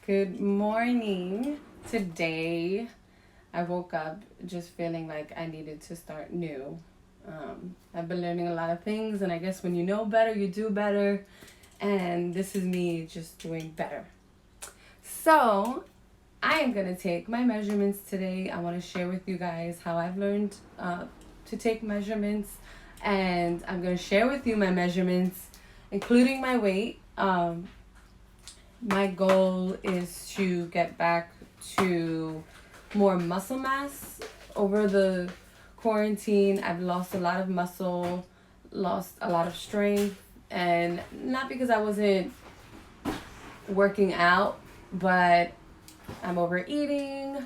Good morning. Today, I woke up just feeling like I needed to start new. I've been learning a lot of things, and I guess when you know better, you do better. And this is me just doing better. So, I am going to take my measurements today. I want to share with you guys how I've learned to take measurements. And I'm going to share with you my measurements, including my weight. My goal is to get back to more muscle mass. Over the quarantine, I've lost a lot of muscle, lost a lot of strength, and not because I wasn't working out, but I'm overeating.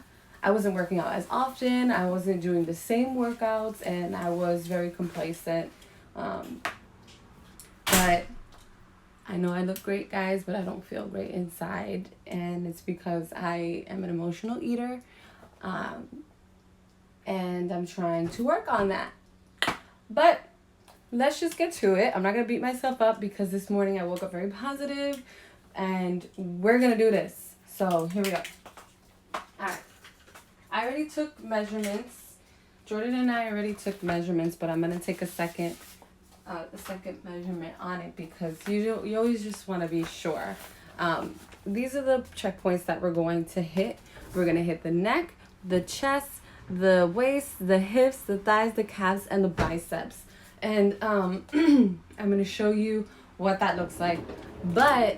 I wasn't working out as often. I wasn't doing the same workouts, and I was very complacent. But I know I look great, guys, but I don't feel great inside, and it's because I am an emotional eater, and I'm trying to work on that. But let's just get to it. I'm not going to beat myself up because this morning I woke up very positive, and we're going to do this. So here we go. All right. I already took measurements. Jordan and I already took measurements, but I'm going to take a second measurement on it because you always just want to be sure. These are the checkpoints that we're going to hit. We're going to hit the neck, the chest, the waist, the hips, the thighs, the calves, and the biceps. And I'm going to show you what that looks like. But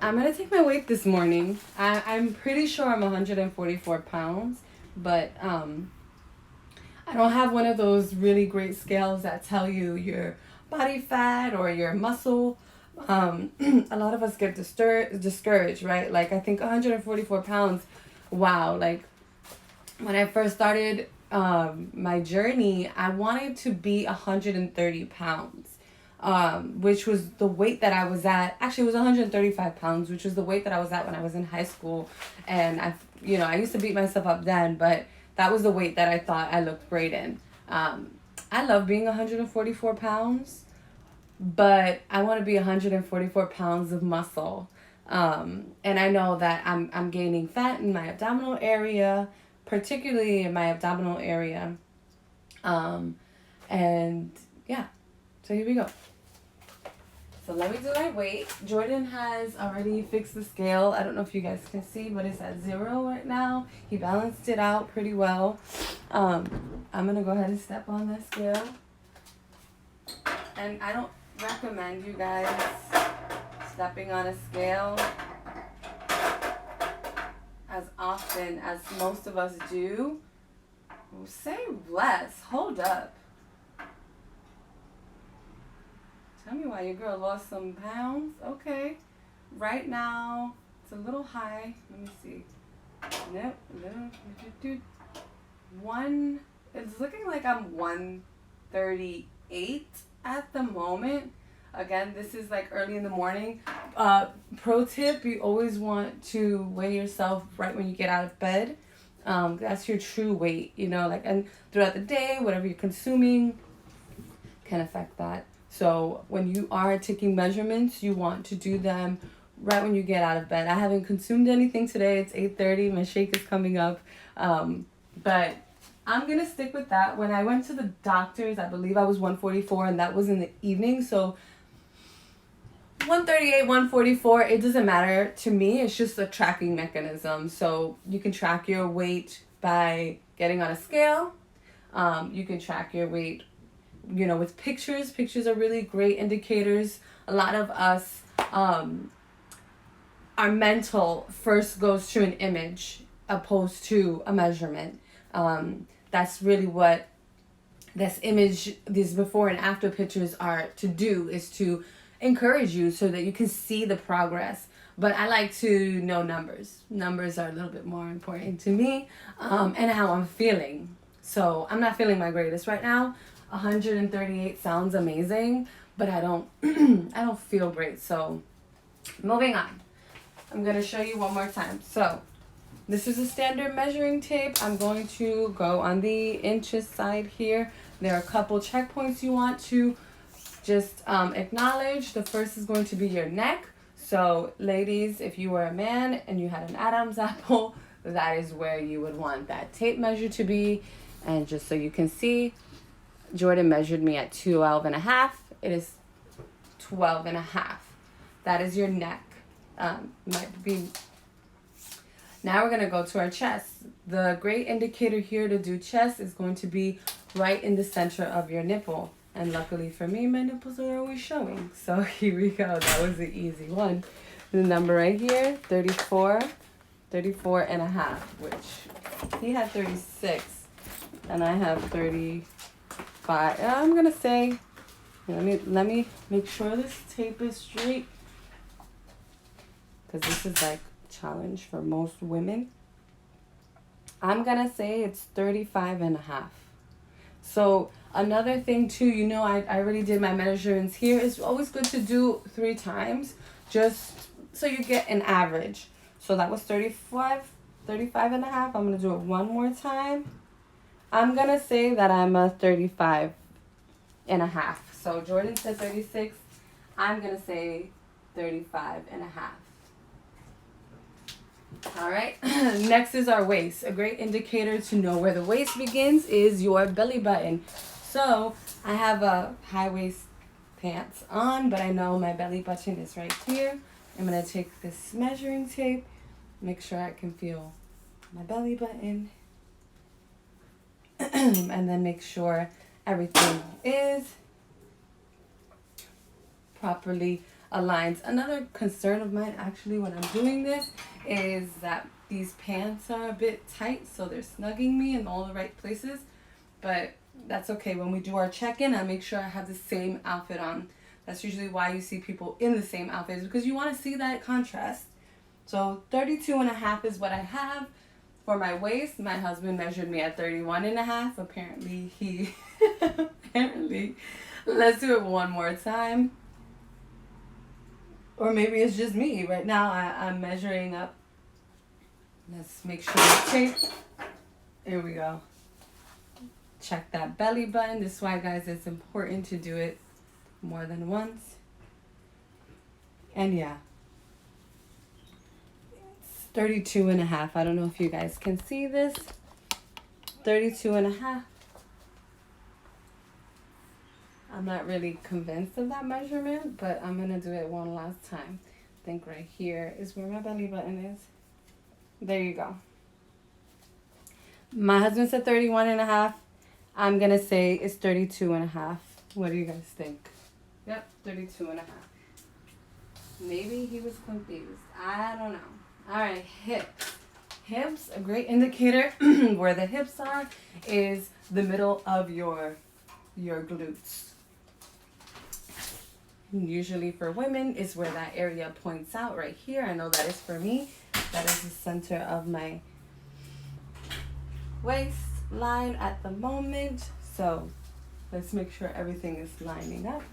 I'm going to take my weight this morning. I'm pretty sure I'm 144 pounds, but I don't have one of those really great scales that tell you your body fat or your muscle. A lot of us get discouraged, right? Like, I think 144 pounds, wow. Like, when I first started my journey, I wanted to be 130 pounds, which was the weight that I was at. Actually, it was 135 pounds, which was the weight that I was at when I was in high school. And I used to beat myself up then, but that was the weight that I thought I looked great in. I love being 144 pounds, but I want to be 144 pounds of muscle. And I know that I'm gaining fat in my abdominal area, particularly in my abdominal area. And yeah, so here we go. So let me do my weight. Jordan has already fixed the scale. I don't know if you guys can see, but it's at 0 right now. He balanced it out pretty well. I'm going to go ahead and step on that scale. And I don't recommend you guys stepping on a scale as often as most of us do. Say less. Hold up. Tell me why your girl lost some pounds. Okay. Right now, it's a little high. Let me see. Nope. It's looking like I'm 138 at the moment. Again, this is like early in the morning. Pro tip, you always want to weigh yourself right when you get out of bed. That's your true weight, and throughout the day, whatever you're consuming can affect that. So when you are taking measurements, you want to do them right when you get out of bed. I haven't consumed anything today. It's 8:30. My shake is coming up. But I'm going to stick with that. When I went to the doctors, I believe I was 144, and that was in the evening. So 138, 144, it doesn't matter to me. It's just a tracking mechanism. So you can track your weight by getting on a scale. You can track your weight with pictures. Pictures are really great indicators. A lot of us, our mental first goes to an image opposed to a measurement. That's really what these before and after pictures are to do, is to encourage you so that you can see the progress. But I like to know numbers. Numbers are a little bit more important to me, and how I'm feeling. So I'm not feeling my greatest right now. 138 sounds amazing, but I don't feel great. So moving on. I'm going to show you one more time. So this is a standard measuring tape. I'm going to go on the inches side here. There are a couple checkpoints you want to just acknowledge. The first is going to be your neck. So, ladies, if you were a man and you had an Adam's apple, that is where you would want that tape measure to be. And just so you can see, Jordan measured me at 12 and a half. It is 12 and a half. That is your neck. Might be. Now we're going to go to our chest. The great indicator here to do chest is going to be right in the center of your nipple. And luckily for me, my nipples are always showing. So here we go. That was the easy one. The number right here, 34 and a half, which he had 36 and I have 35. I'm going to say, let me make sure this tape is straight, because this is like a challenge for most women. I'm going to say it's 35 and a half. So another thing too, you know, I already did my measurements here. It's always good to do 3 times, just so you get an average. So that was 35 and a half. I'm going to do it one more time. I'm going to say that I'm a 35 and a half. So Jordan said 36. I'm going to say 35 and a half. All right. Next is our waist. A great indicator to know where the waist begins is your belly button. So I have a high waist pants on, but I know my belly button is right here. I'm going to take this measuring tape, make sure I can feel my belly button, and then make sure everything is properly aligned. Another concern of mine actually when I'm doing this is that these pants are a bit tight, so they're snugging me in all the right places, but that's okay. When we do our check-in, I make sure I have the same outfit on. That's usually why you see people in the same outfits, because you want to see that contrast. So 32 and a half is what I have for my waist. My husband measured me at 31 and a half. Apparently he let's do it one more time. Or maybe it's just me. Right now I'm measuring up. Let's make sure the tape. Here we go. Check that belly button. This is why, guys, it's important to do it more than once. And yeah, it's 32 and a half. I don't know if you guys can see this. 32 and a half. I'm not really convinced of that measurement, but I'm going to do it one last time. I think right here is where my belly button is. There you go. My husband said 31 and a half. I'm going to say it's 32 and a half. What do you guys think? Yep, 32 and a half. Maybe he was confused. I don't know. All right, hips. Hips, a great indicator where the hips are is the middle of your glutes. Usually for women is where that area points out right here. I know that is for me. That is the center of my waistline at the moment. So let's make sure everything is lining up.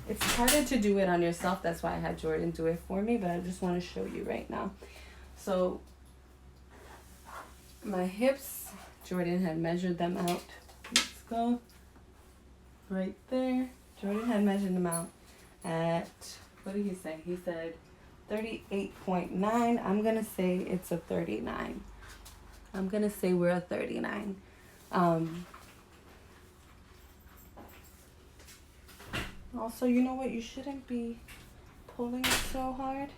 It's harder to do it on yourself. That's why I had Jordan do it for me, but I just want to show you right now. So my hips, Jordan had measured them out. Let's go. Right there. Jordan had measured them out at, what did he say? He said 38.9. I'm going to say it's a 39. I'm going to say we're a 39. Also, you know what? You shouldn't be pulling it so hard.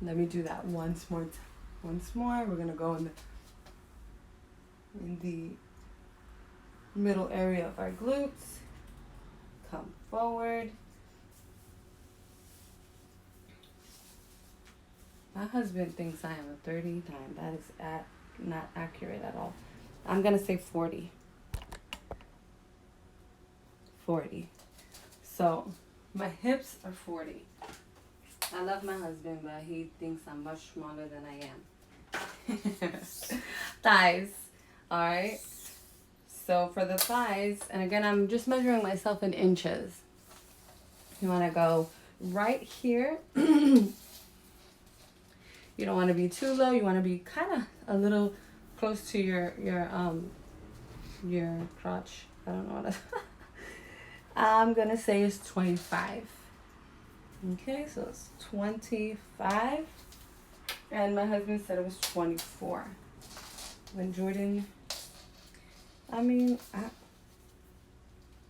Let me do that once more. Once more. We're going to go in the middle area of our glutes. Come forward. My husband thinks I am a 39. That is not accurate at all. I'm going to say 40. 40. So my hips are 40. I love my husband, but he thinks I'm much smaller than I am. Thighs. All right. So for the thighs, and again, I'm just measuring myself in inches. You want to go right here. You don't want to be too low. You want to be kind of a little close to your crotch. I don't know what I'm going to say it's 25. Okay, so it's 25. And my husband said it was 24. When Jordan,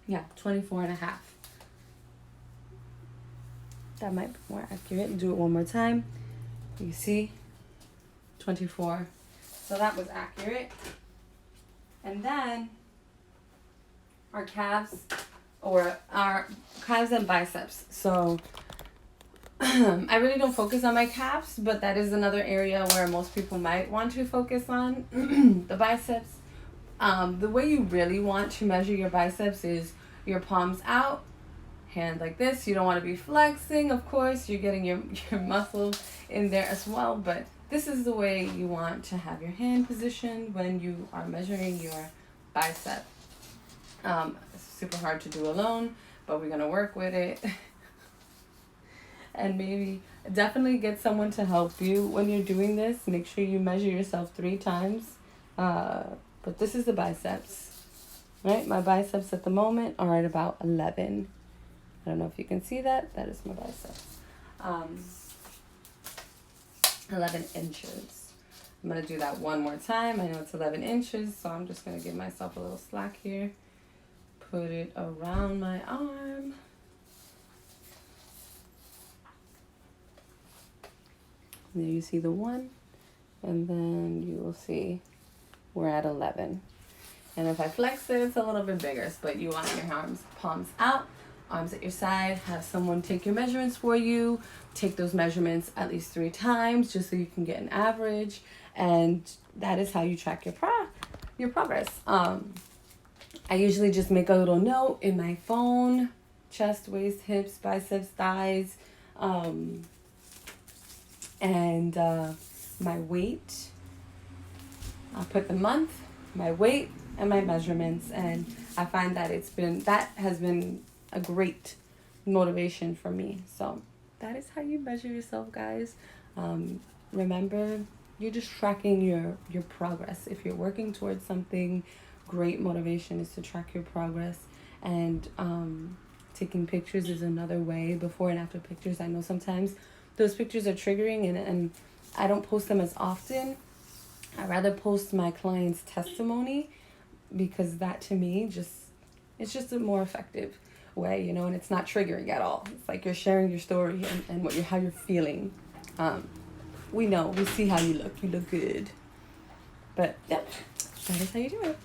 yeah, 24 and a half. That might be more accurate. Do it one more time. You see? 24. So that was accurate. And then our calves, or our calves and biceps. So I really don't focus on my calves, but that is another area where most people might want to focus on the biceps. The way you really want to measure your biceps is your palms out, hand like this. You don't want to be flexing, of course. You're getting your muscle in there as well, but this is the way you want to have your hand positioned when you are measuring your bicep. It's super hard to do alone, but we're going to work with it. And maybe definitely get someone to help you when you're doing this. Make sure you measure yourself 3 times. But this is the biceps, right? My biceps at the moment are at about 11. I don't know if you can see that. That is my biceps. 11 inches. I'm going to do that one more time. I know it's 11 inches, so I'm just going to give myself a little slack here. Put it around my arm. There you see the 1, and then you will see we're at 11. And if I flex it, it's a little bit bigger, but you want your palms out, arms at your side, have someone take your measurements for you, take those measurements at least 3 times just so you can get an average, and that is how you track your progress. I usually just make a little note in my phone: chest, waist, hips, biceps, thighs, and my weight. I'll put the month, my weight, and my measurements, and I find that that has been a great motivation for me. So that is how you measure yourself, guys. Remember, you're just tracking your progress. If you're working towards something, great motivation is to track your progress. And taking pictures is another way. Before and after pictures, I know sometimes those pictures are triggering, and I don't post them as often. I rather post my client's testimony, because that to me it's just a more effective way, and it's not triggering at all. It's like you're sharing your story and how you're feeling. We see how you look. You look good. But yep, that is how you do it.